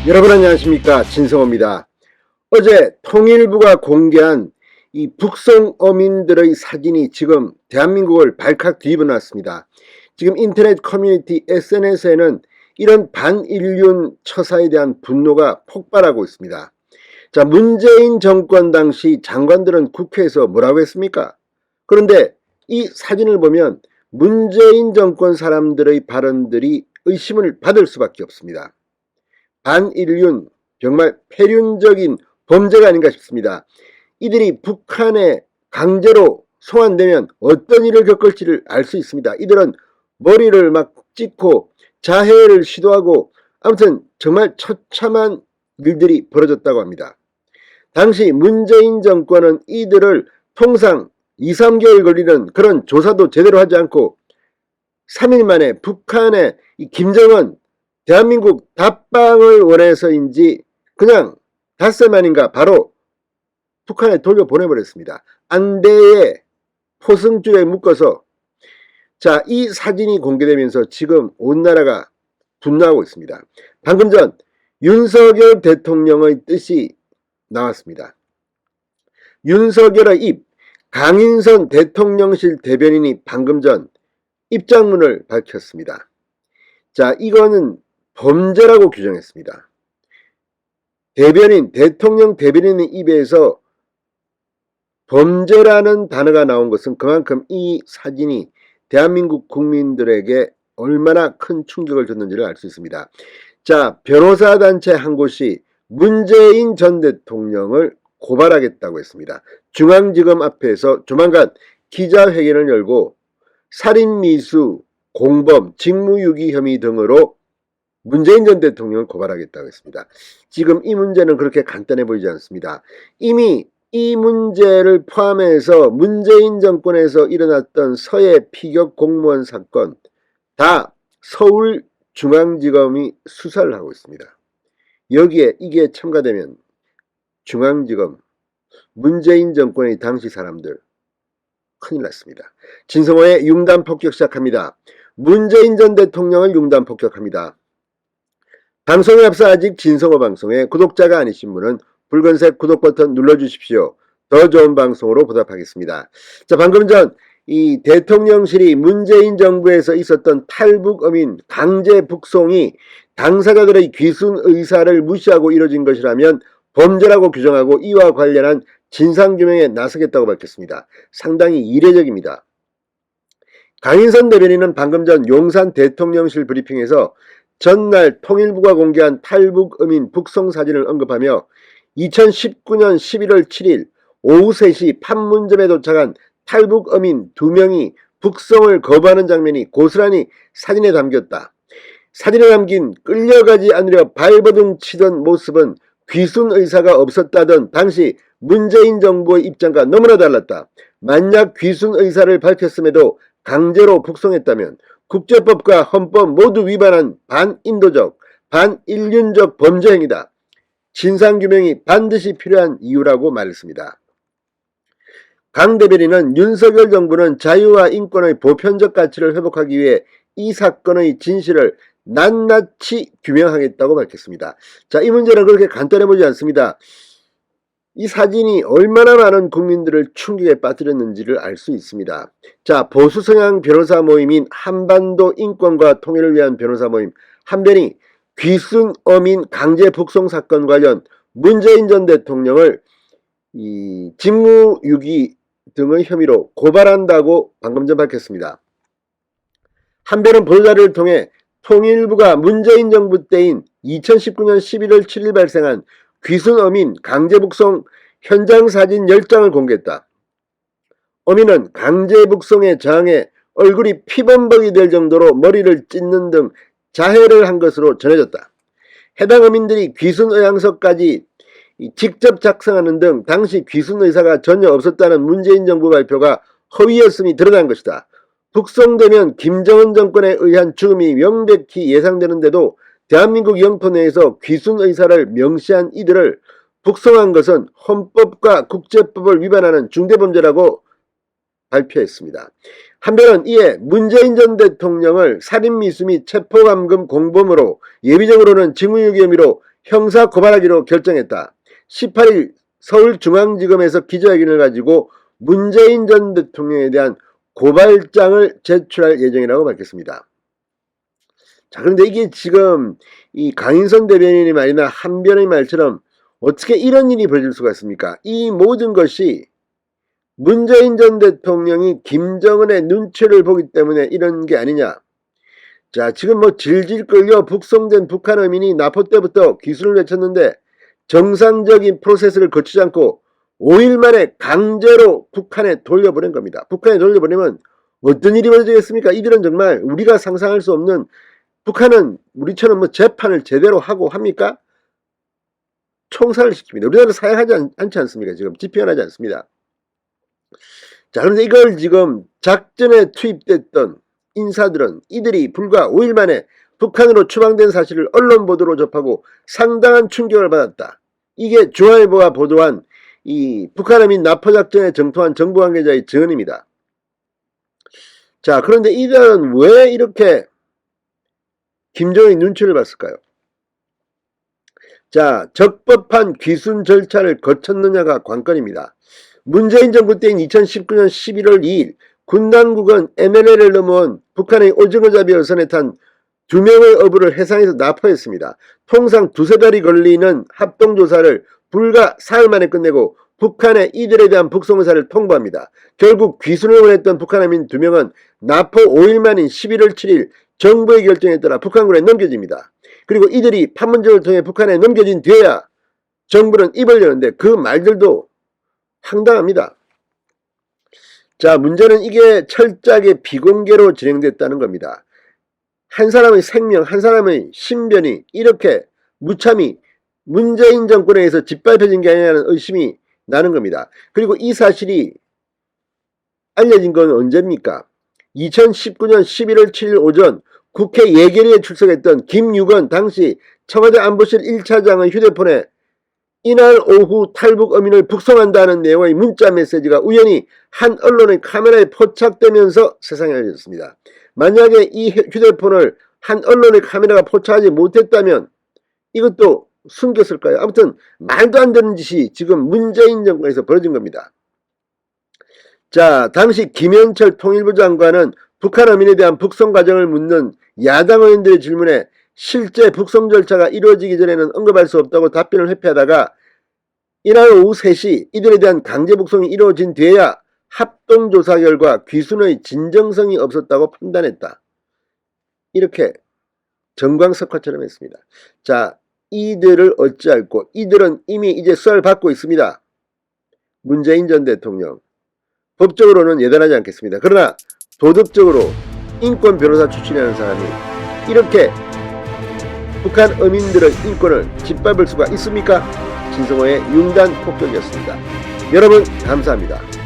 여러분 안녕하십니까, 진성호입니다. 어제 통일부가 공개한 이 북송 어민들의 사진이 지금 대한민국을 발칵 뒤집어 놨습니다. 지금 인터넷 커뮤니티 SNS에는 이런 반인륜 처사에 대한 분노가 폭발하고 있습니다. 자, 문재인 정권 당시 장관들은 국회에서 뭐라고 했습니까? 그런데 이 사진을 보면 문재인 정권 사람들의 발언들이 의심을 받을 수밖에 없습니다. 반인륜, 정말 폐륜적인 범죄가 아닌가 싶습니다. 이들이 북한에 강제로 송환되면 어떤 일을 겪을지를 알 수 있습니다. 이들은 머리를 막 찍고 자해를 시도하고 아무튼 정말 처참한 일들이 벌어졌다고 합니다. 당시 문재인 정권은 이들을 통상 2, 3개월 걸리는 그런 조사도 제대로 하지 않고 3일 만에 북한의 김정은 대한민국 답방을 원해서인지 그냥 닷새 만인가 바로 북한에 돌려보내버렸습니다. 안대에 포승줄에 묶어서. 자, 이 사진이 공개되면서 지금 온 나라가 분노하고 있습니다. 방금 전 윤석열 대통령의 뜻이 나왔습니다. 윤석열의 입, 강인선 대통령실 대변인이 방금 전 입장문을 밝혔습니다. 자, 이거는 범죄라고 규정했습니다. 대통령 대변인의 입에서 범죄라는 단어가 나온 것은 그만큼 이 사진이 대한민국 국민들에게 얼마나 큰 충격을 줬는지를 알 수 있습니다. 자, 변호사 단체 한 곳이 문재인 전 대통령을 고발하겠다고 했습니다. 중앙지검 앞에서 조만간 기자회견을 열고 살인미수, 공범, 직무유기 혐의 등으로 문재인 전 대통령을 고발하겠다고 했습니다. 지금 이 문제는 그렇게 간단해 보이지 않습니다. 이미 이 문제를 포함해서 문재인 정권에서 일어났던 서해 피격 공무원 사건 다 서울중앙지검이 수사를 하고 있습니다. 여기에 이게 첨가되면 중앙지검, 문재인 정권의 당시 사람들 큰일 났습니다. 진성호의 융단 폭격 시작합니다. 문재인 전 대통령을 융단 폭격합니다. 방송에 앞서 아직 진성호 방송에 구독자가 아니신 분은 붉은색 구독 버튼 눌러주십시오. 더 좋은 방송으로 보답하겠습니다. 자, 방금 전 이 대통령실이 문재인 정부에서 있었던 탈북 어민 강제 북송이 당사자들의 귀순 의사를 무시하고 이뤄진 것이라면 범죄라고 규정하고 이와 관련한 진상규명에 나서겠다고 밝혔습니다. 상당히 이례적입니다. 강인선 대변인은 방금 전 용산 대통령실 브리핑에서 전날 통일부가 공개한 탈북 어민 북송 사진을 언급하며 2019년 11월 7일 오후 3시 판문점에 도착한 탈북 어민 2명이 북송을 거부하는 장면이 고스란히 사진에 담겼다. 사진에 담긴 끌려가지 않으려 발버둥 치던 모습은 귀순 의사가 없었다던 당시 문재인 정부의 입장과 너무나 달랐다. 만약 귀순 의사를 밝혔음에도 강제로 북송했다면 국제법과 헌법 모두 위반한 반인도적, 반인륜적 범죄 행위다. 진상규명이 반드시 필요한 이유라고 말했습니다. 강 대변인은 윤석열 정부는 자유와 인권의 보편적 가치를 회복하기 위해 이 사건의 진실을 낱낱이 규명하겠다고 밝혔습니다. 자, 이 문제는 그렇게 간단해 보지 않습니다. 이 사진이 얼마나 많은 국민들을 충격에 빠뜨렸는지를 알 수 있습니다. 자, 보수 성향 변호사 모임인 한반도 인권과 통일을 위한 변호사 모임 한변이 귀순 어민 강제 북송 사건 관련 문재인 전 대통령을 직무유기 등의 혐의로 고발한다고 방금 전 밝혔습니다. 한변은 보도자료를 통해 통일부가 문재인 정부 때인 2019년 11월 7일 발생한 귀순 어민 강제 북송 현장 사진 10장을 공개했다. 어민은 강제 북송에 저항해 얼굴이 피범벅이 될 정도로 머리를 찢는 등 자해를 한 것으로 전해졌다. 해당 어민들이 귀순 의향서까지 직접 작성하는 등 당시 귀순 의사가 전혀 없었다는 문재인 정부 발표가 허위였음이 드러난 것이다. 북송되면 김정은 정권에 의한 죽음이 명백히 예상되는데도 대한민국 영토 내에서 귀순 의사를 명시한 이들을 북송한 것은 헌법과 국제법을 위반하는 중대범죄라고 발표했습니다. 한편은 이에 문재인 전 대통령을 살인미수 및 체포감금 공범으로 예비적으로는 직무유기 혐의로 형사 고발하기로 결정했다. 18일 서울중앙지검에서 기자회견을 가지고 문재인 전 대통령에 대한 고발장을 제출할 예정이라고 밝혔습니다. 자, 그런데 이게 지금 이 강인선 대변인의 말이나 한변의 말처럼 어떻게 이런 일이 벌어질 수가 있습니까? 이 모든 것이 문재인 전 대통령이 김정은의 눈치를 보기 때문에 이런 게 아니냐. 자, 지금 뭐 질질 끌려 북송된 북한 어민이 나포 때부터 기술을 외쳤는데 정상적인 프로세스를 거치지 않고 5일 만에 강제로 북한에 돌려보낸 겁니다. 북한에 돌려보내면 어떤 일이 벌어지겠습니까? 이들은 정말 우리가 상상할 수 없는, 북한은 우리처럼 뭐 재판을 제대로 하고 합니까? 총살을 시킵니다. 우리나라는 사양하지 않지 않습니까? 지금 집행하지 않습니다. 자, 그런데 이걸 지금 작전에 투입됐던 인사들은 이들이 불과 5일 만에 북한으로 추방된 사실을 언론 보도로 접하고 상당한 충격을 받았다. 이게 중앙일보가 보도한 이 북한 어민 납포작전에 정통한 정부 관계자의 증언입니다. 자, 그런데 이들은 왜 이렇게 김정은의 눈치를 봤을까요? 자, 적법한 귀순 절차를 거쳤느냐가 관건입니다. 문재인 정부 때인 2019년 11월 2일 군 당국은 MNL을 넘어온 북한의 오징어잡이 어선에 탄 2명의 어부를 해상에서 납포했습니다. 통상 두세 달이 걸리는 합동조사를 불과 사흘 만에 끝내고 북한에 이들에 대한 북송 의사를 통보합니다. 결국 귀순을 원했던 북한 어민 2명은 납포 5일 만인 11월 7일 정부의 결정에 따라 북한군에 넘겨집니다. 그리고 이들이 판문점을 통해 북한에 넘겨진 뒤에야 정부는 입을 여는데 그 말들도 황당합니다. 자, 문제는 이게 철저하게 비공개로 진행됐다는 겁니다. 한 사람의 생명, 한 사람의 신변이 이렇게 무참히 문재인 정권에 의해서 짓밟혀진 게 아니냐는 의심이 나는 겁니다. 그리고 이 사실이 알려진 건 언제입니까? 2019년 11월 7일 오전 국회 예결위에 출석했던 김유건 당시 청와대 안보실 1차장의 휴대폰에 이날 오후 탈북 어민을 북송한다는 내용의 문자 메시지가 우연히 한 언론의 카메라에 포착되면서 세상에 알려졌습니다. 만약에 이 휴대폰을 한 언론의 카메라가 포착하지 못했다면 이것도 숨겼을까요? 아무튼 말도 안 되는 짓이 지금 문재인 정권에서 벌어진 겁니다. 자, 당시 김현철 통일부 장관은 북한 어민에 대한 북송 과정을 묻는 야당 의원들의 질문에 실제 북송 절차가 이루어지기 전에는 언급할 수 없다고 답변을 회피하다가 이날 오후 3시 이들에 대한 강제 북송이 이루어진 뒤에야 합동조사 결과 귀순의 진정성이 없었다고 판단했다. 이렇게 정광석화처럼 했습니다. 자, 이들을 어찌할꼬? 이들은 이미 이제 수사를 받고 있습니다. 문재인 전 대통령. 법적으로는 예단하지 않겠습니다. 그러나 도덕적으로 인권 변호사 출신이라는 사람이 이렇게 북한 어민들의 인권을 짓밟을 수가 있습니까? 진성호의 융단 폭격이었습니다. 여러분 감사합니다.